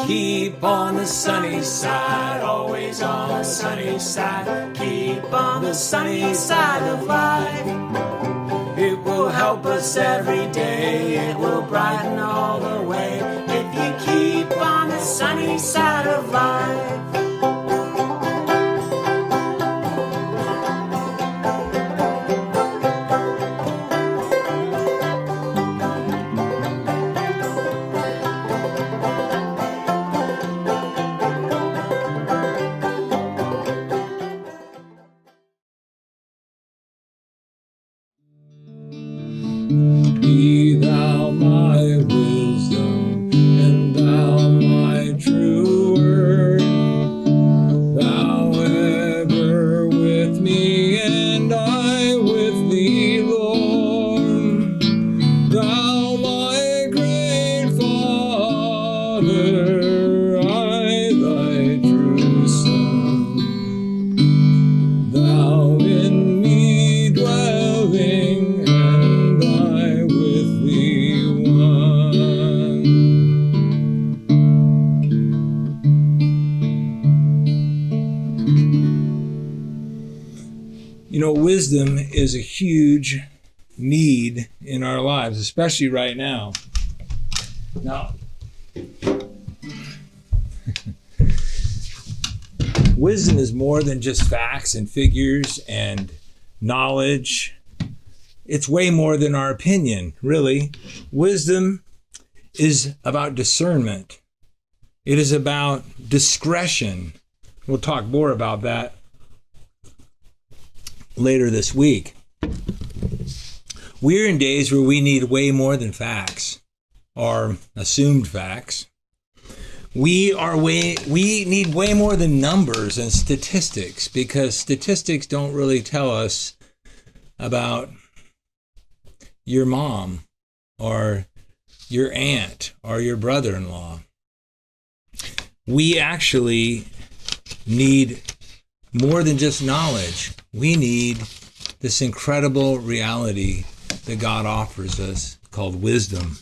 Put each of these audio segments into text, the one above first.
Keep on the sunny side, always on the sunny side. Keep on the sunny side of life. It will help us every day, it will brighten all the way. If you keep on the sunny side of life. Be thou my wisdom, and thou my true word. Thou ever with me, and I with thee, Lord. Thou my great Father, I thy true Son. Thou in me dwelling, and I with thee one. You know, wisdom is a huge need in our lives, especially right now. Now, wisdom is more than just facts and figures and knowledge. It's way more than our opinion, really. Wisdom is about discernment. It is about discretion. We'll talk more about that later this week. We're in days where we need way more than facts or assumed facts. We need way more than numbers and statistics, because statistics don't really tell us about your mom or your aunt or your brother-in-law. We actually need more than just knowledge. We need this incredible reality that God offers us called wisdom.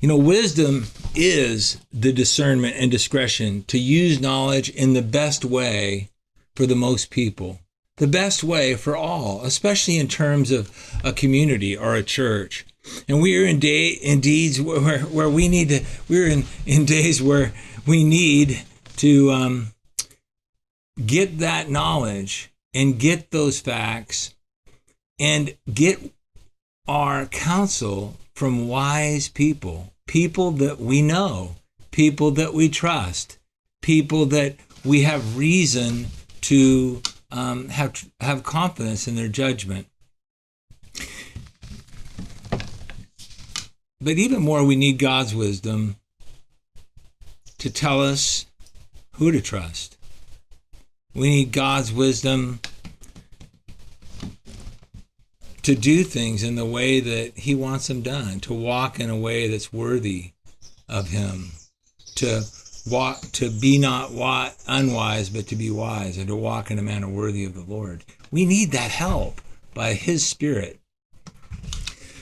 You know, wisdom is the discernment and discretion to use knowledge in the best way for the most people, the best way for all, especially in terms of a community or a church. And we are in days where we need to. We're in days where we need to get that knowledge and get those facts and get our counsel from wise people, people that we know, people that we trust, people that we have reason to have confidence in their judgment. But even more, we need God's wisdom to tell us who to trust. We need God's wisdom to do things in the way that he wants them done, to walk in a way that's worthy of him, to be not unwise, but to be wise, and to walk in a manner worthy of the Lord. We need that help by his Spirit.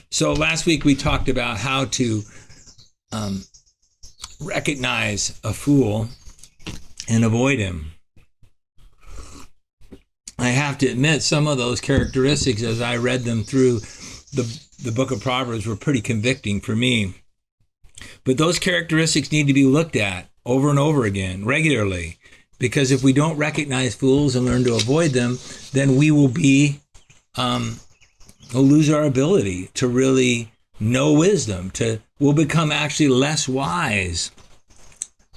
So last week we talked about how to recognize a fool and avoid him. I have to admit, some of those characteristics, as I read them through the book of Proverbs, were pretty convicting for me. But those characteristics need to be looked at over and over again, regularly, because if we don't recognize fools and learn to avoid them, then we will we'll lose our ability to really know wisdom. We'll become actually less wise.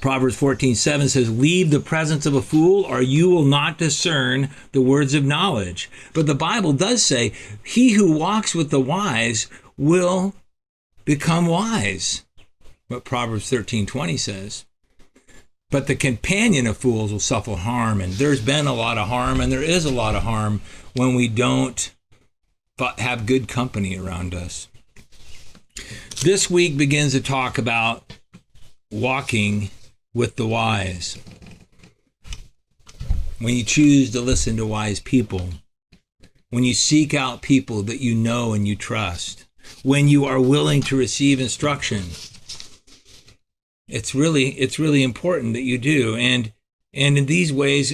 Proverbs 14:7 says, "Leave the presence of a fool, or you will not discern the words of knowledge." But the Bible does say, he who walks with the wise will become wise. What Proverbs 13:20 says. But the companion of fools will suffer harm. And there's been a lot of harm, and there is a lot of harm when we don't have good company around us. This week begins to talk about walking with the wise. When you choose to listen to wise people, when you seek out people that you know and you trust, when you are willing to receive instruction, It's really important that you do. And in these ways,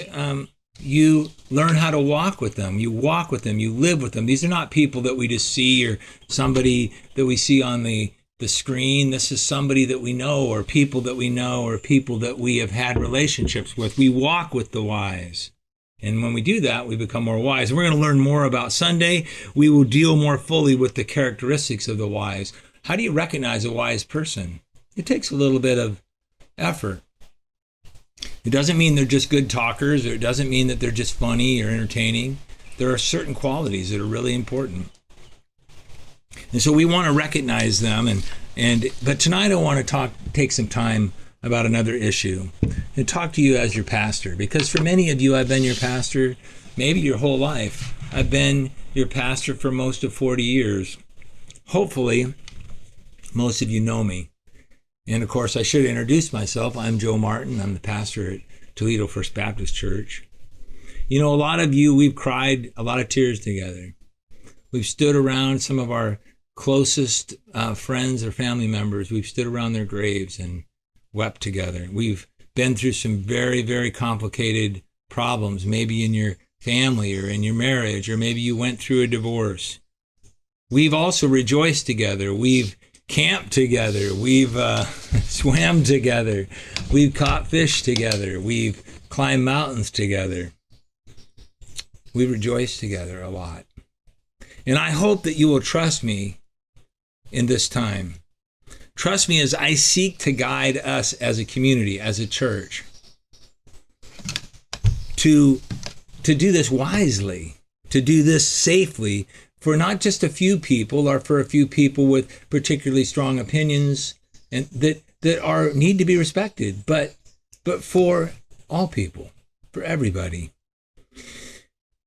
you learn how to walk with them. You walk with them. You live with them. These are not people that we just see or somebody that we see on the screen. This is somebody that we know, or people that we know, or people that we have had relationships with. We walk with the wise. And when we do that, we become more wise. And we're going to learn more about Sunday. We will deal more fully with the characteristics of the wise. How do you recognize a wise person? It takes a little bit of effort. It doesn't mean they're just good talkers, or it doesn't mean that they're just funny or entertaining. There are certain qualities that are really important. And so we want to recognize them. But tonight I want to take some time about another issue and talk to you as your pastor. Because for many of you, I've been your pastor maybe your whole life. I've been your pastor for most of 40 years. Hopefully, most of you know me. And of course, I should introduce myself. I'm Joe Martin. I'm the pastor at Toledo First Baptist Church. You know, a lot of you, we've cried a lot of tears together. We've stood around some of our closest friends or family members. We've stood around their graves and wept together. We've been through some very, very complicated problems, maybe in your family or in your marriage, or maybe you went through a divorce. We've also rejoiced together. We've camped together. We've swam together. We've caught fish together. We've climbed mountains together. We rejoice together a lot. And I hope that you will trust me in this time. Trust me as I seek to guide us as a community, as a church, to do this wisely, to do this safely, for not just a few people, or for a few people with particularly strong opinions and that need to be respected, but for all people, for everybody.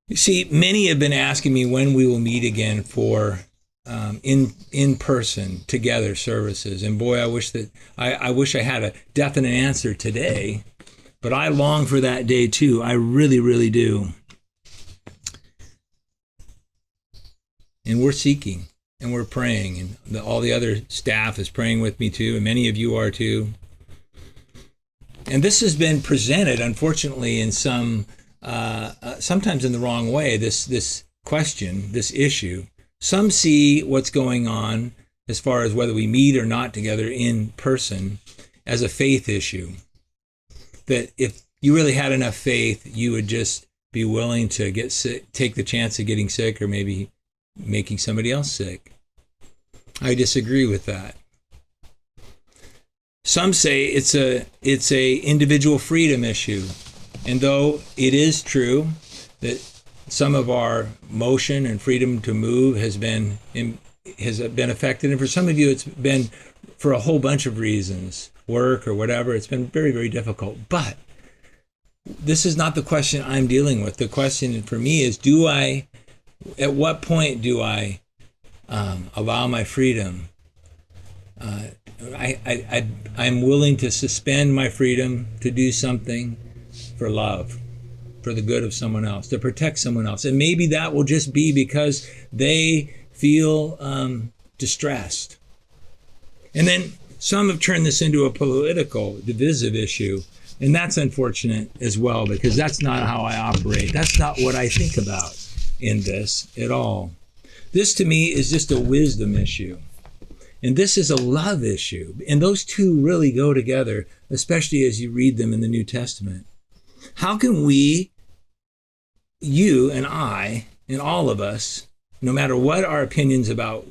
You see, many have been asking me when we will meet again for in person together services, and boy, I wish I had a definite answer today, but I long for that day too. I really, really do. And we're seeking, and we're praying, and all the other staff is praying with me too, and many of you are too. And this has been presented, unfortunately, in sometimes in the wrong way, this question, this issue. Some see what's going on as far as whether we meet or not together in person as a faith issue. That if you really had enough faith, you would just be willing to get sick, take the chance of getting sick, or maybe making somebody else sick. I disagree with that. Some say it's a individual freedom issue. And though it is true that some of our motion and freedom to move has been affected, and for some of you it's been for a whole bunch of reasons, work or whatever, it's been very, very difficult. But this is not the question I'm dealing with. The question for me is, at what point do I allow my freedom? I'm willing to suspend my freedom to do something for love, for the good of someone else, to protect someone else. And maybe that will just be because they feel distressed. And then some have turned this into a political, divisive issue. And that's unfortunate as well, because that's not how I operate. That's not what I think about in this at all. This to me is just a wisdom issue. And this is a love issue. And those two really go together, especially as you read them in the New Testament. How can we, you and I, and all of us, no matter what our opinions about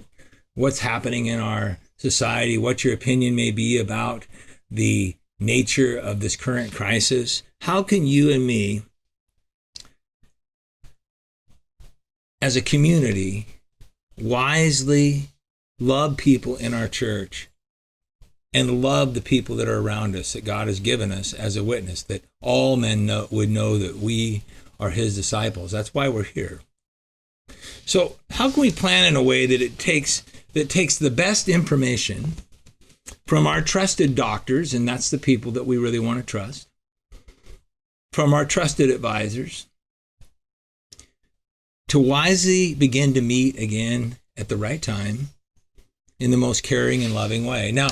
what's happening in our society, what your opinion may be about the nature of this current crisis, how can you and me, as a community, wisely love people in our church and love the people that are around us, that God has given us as a witness, that all men would know that we are his disciples? That's why we're here. So how can we plan in a way that takes the best information from our trusted doctors, and that's the people that we really want to trust, from our trusted advisors, to wisely begin to meet again at the right time in the most caring and loving way? Now,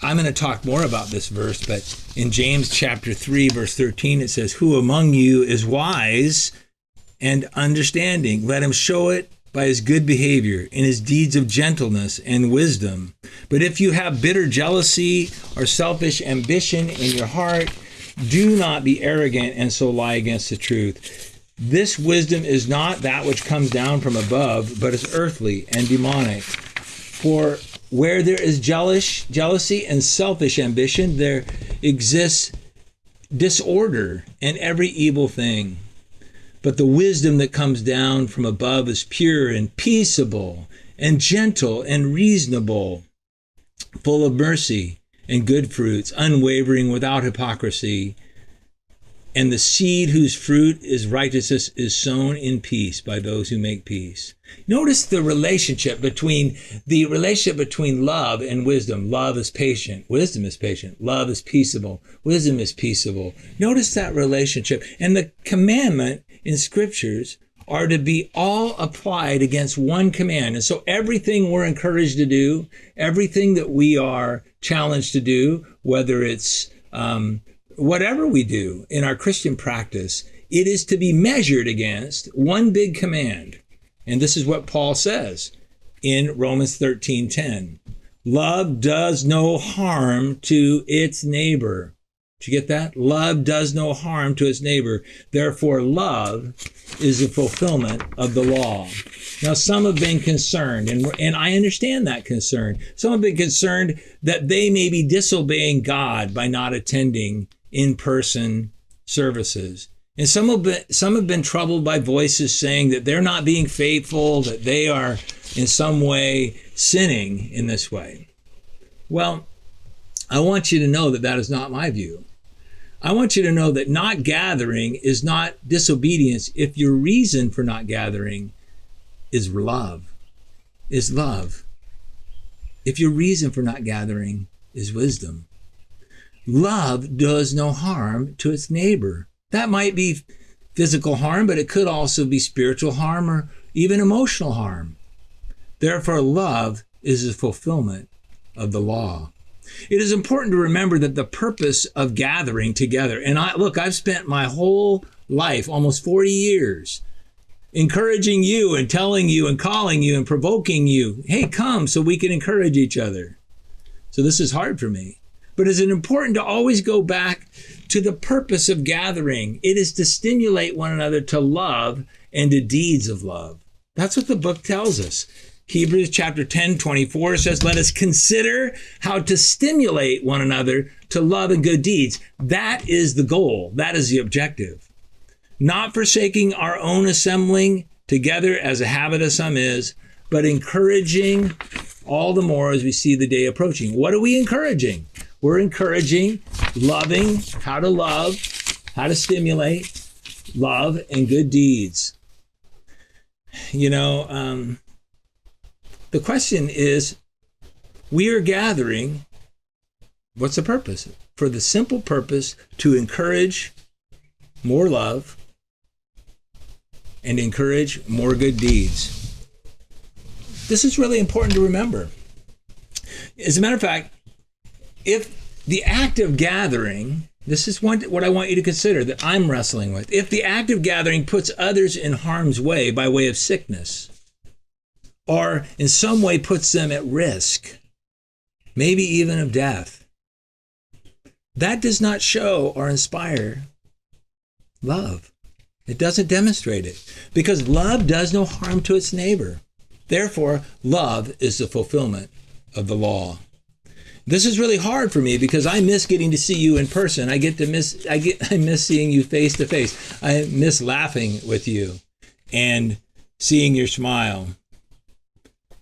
I'm going to talk more about this verse, but in James chapter 3, verse 13, it says, "Who among you is wise and understanding? Let him show it by his good behavior, in his deeds of gentleness and wisdom. But if you have bitter jealousy or selfish ambition in your heart, do not be arrogant and so lie against the truth. This wisdom is not that which comes down from above, but is earthly and demonic. For where there is jealousy and selfish ambition, there exists disorder and every evil thing. But the wisdom that comes down from above is pure and peaceable and gentle and reasonable, full of mercy and good fruits, unwavering, without hypocrisy. And the seed whose fruit is righteousness is sown in peace by those who make peace." Notice the relationship between love and wisdom. Love is patient. Wisdom is patient. Love is peaceable. Wisdom is peaceable. Notice that relationship. And the commandment in scriptures are to be all applied against one command. And so everything we're encouraged to do, everything that we are challenged to do, whether it's whatever we do in our Christian practice, it is to be measured against one big command. And this is what Paul says in Romans 13:10. Love does no harm to its neighbor. Did you get that? Love does no harm to its neighbor. Therefore, love is the fulfillment of the law. Now, some have been concerned, and I understand that concern. Some have been concerned that they may be disobeying God by not attending in-person services. And some have been troubled by voices saying that they're not being faithful, that they are in some way sinning in this way. Well, I want you to know that that is not my view. I want you to know that not gathering is not disobedience if your reason for not gathering is love. If your reason for not gathering is wisdom. Love does no harm to its neighbor. That might be physical harm, but it could also be spiritual harm or even emotional harm. Therefore, love is the fulfillment of the law. It is important to remember that the purpose of gathering together, and I've spent my whole life, almost 40 years, encouraging you and telling you and calling you and provoking you, hey, come so we can encourage each other. So this is hard for me. But is it important to always go back to the purpose of gathering? It is to stimulate one another to love and to deeds of love. That's what the book tells us. Hebrews chapter 10:24 says, "Let us consider how to stimulate one another to love and good deeds." That is the goal. That is the objective. Not forsaking our own assembling together as a habit of some is, but encouraging all the more as we see the day approaching. What are we encouraging? We're encouraging loving, how to stimulate love and good deeds. The question is, we are gathering, what's the purpose? For the simple purpose to encourage more love and encourage more good deeds. This is really important to remember. As a matter of fact, if the act of gathering, this is what I want you to consider that I'm wrestling with. If the act of gathering puts others in harm's way by way of sickness, or in some way puts them at risk, maybe even of death, that does not show or inspire love. It doesn't demonstrate it, because love does no harm to its neighbor. Therefore, love is the fulfillment of the law. This is really hard for me because I miss getting to see you in person. I miss seeing you face to face. I miss laughing with you and seeing your smile.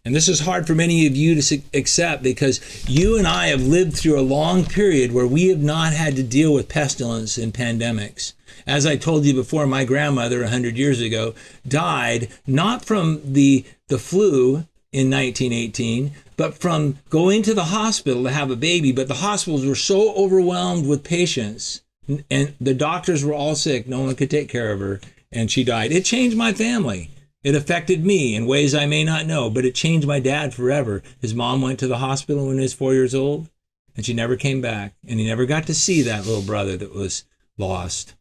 And this is hard for many of you to accept because you and I have lived through a long period where we have not had to deal with pestilence and pandemics. As I told you before, my grandmother 100 years ago died not from the flu in 1918, but from going to the hospital to have a baby. But the hospitals were so overwhelmed with patients and the doctors were all sick. No one could take care of her, and she died. It changed my family. It affected me in ways I may not know, but it changed my dad forever. His mom went to the hospital when he was 4 years old. and she never came back, and he never got to see that little brother that was lost.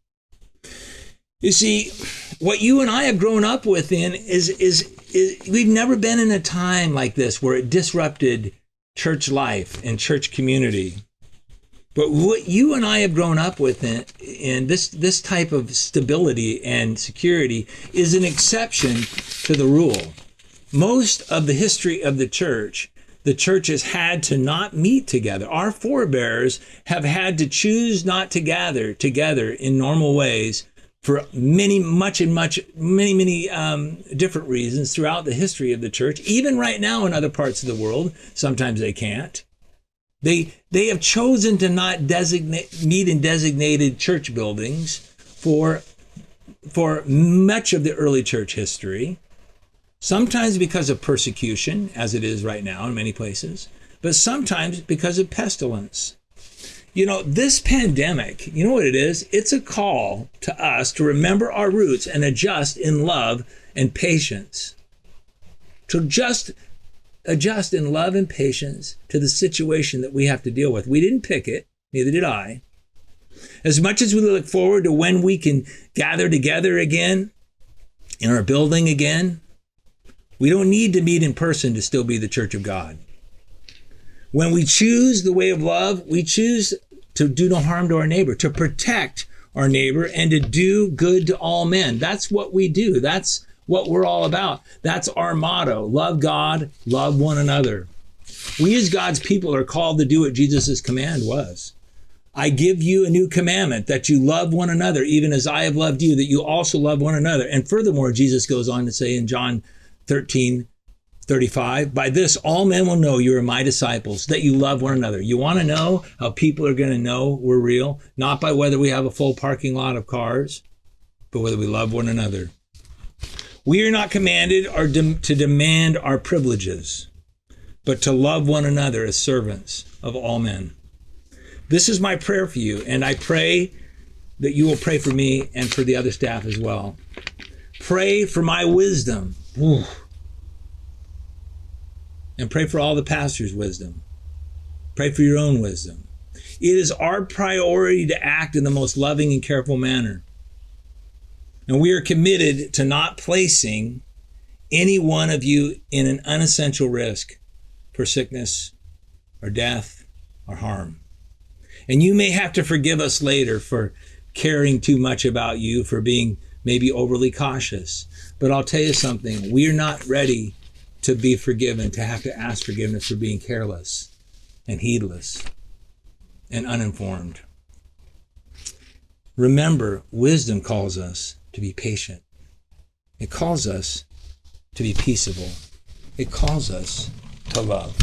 You see, what you and I have grown up with is we've never been in a time like this where it disrupted church life and church community. But what you and I have grown up with in this type of stability and security is an exception to the rule. Most of the history of the church has had to not meet together. Our forebears have had to choose not to gather together in normal ways for many different reasons throughout the history of the church. Even right now in other parts of the world, sometimes they can't. They have chosen to not meet in designated church buildings for much of the early church history. Sometimes because of persecution, as it is right now in many places, but sometimes because of pestilence. You know, this pandemic, you know what it is? It's a call to us to remember our roots and adjust in love and patience. To just adjust in love and patience to the situation that we have to deal with. We didn't pick it, neither did I. As much as we look forward to when we can gather together again in our building again, we don't need to meet in person to still be the church of God. When we choose the way of love, we choose to do no harm to our neighbor, to protect our neighbor, and to do good to all men. That's what we do. That's what we're all about. That's our motto. Love God, love one another. We as God's people are called to do what Jesus' command was. I give you a new commandment, that you love one another, even as I have loved you, that you also love one another. And furthermore, Jesus goes on to say in John 13:35, by this all men will know you are my disciples, that you love one another. You want to know how people are going to know we're real? Not by whether we have a full parking lot of cars, but whether we love one another. We are not commanded to demand our privileges, but to love one another as servants of all men. This is my prayer for you, and I pray that you will pray for me and for the other staff as well. Pray for my wisdom. Ooh. And pray for all the pastors' wisdom. Pray for your own wisdom. It is our priority to act in the most loving and careful manner. And we are committed to not placing any one of you in an unessential risk for sickness or death or harm. And you may have to forgive us later for caring too much about you, for being maybe overly cautious. But I'll tell you something, we are not ready to be forgiven, to have to ask forgiveness for being careless and heedless and uninformed. Remember, wisdom calls us to be patient. It calls us to be peaceable. It calls us to love.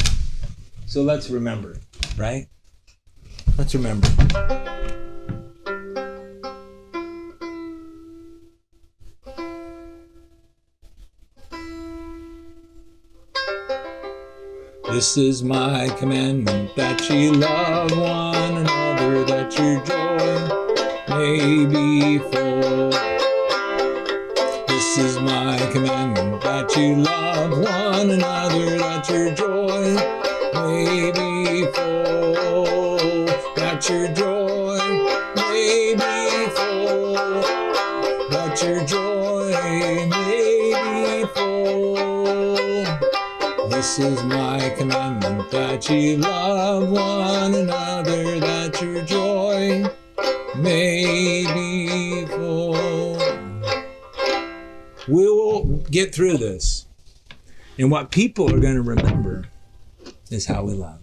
So let's remember, right? Let's remember. This is my commandment, that ye love one another, that your joy may be full. This is my commandment, that you love one another, that your joy may be full. That your joy may be full. That your joy may be full. This is my commandment, that ye love one another, that your joy may be full. We will get through this. And what people are going to remember is how we love.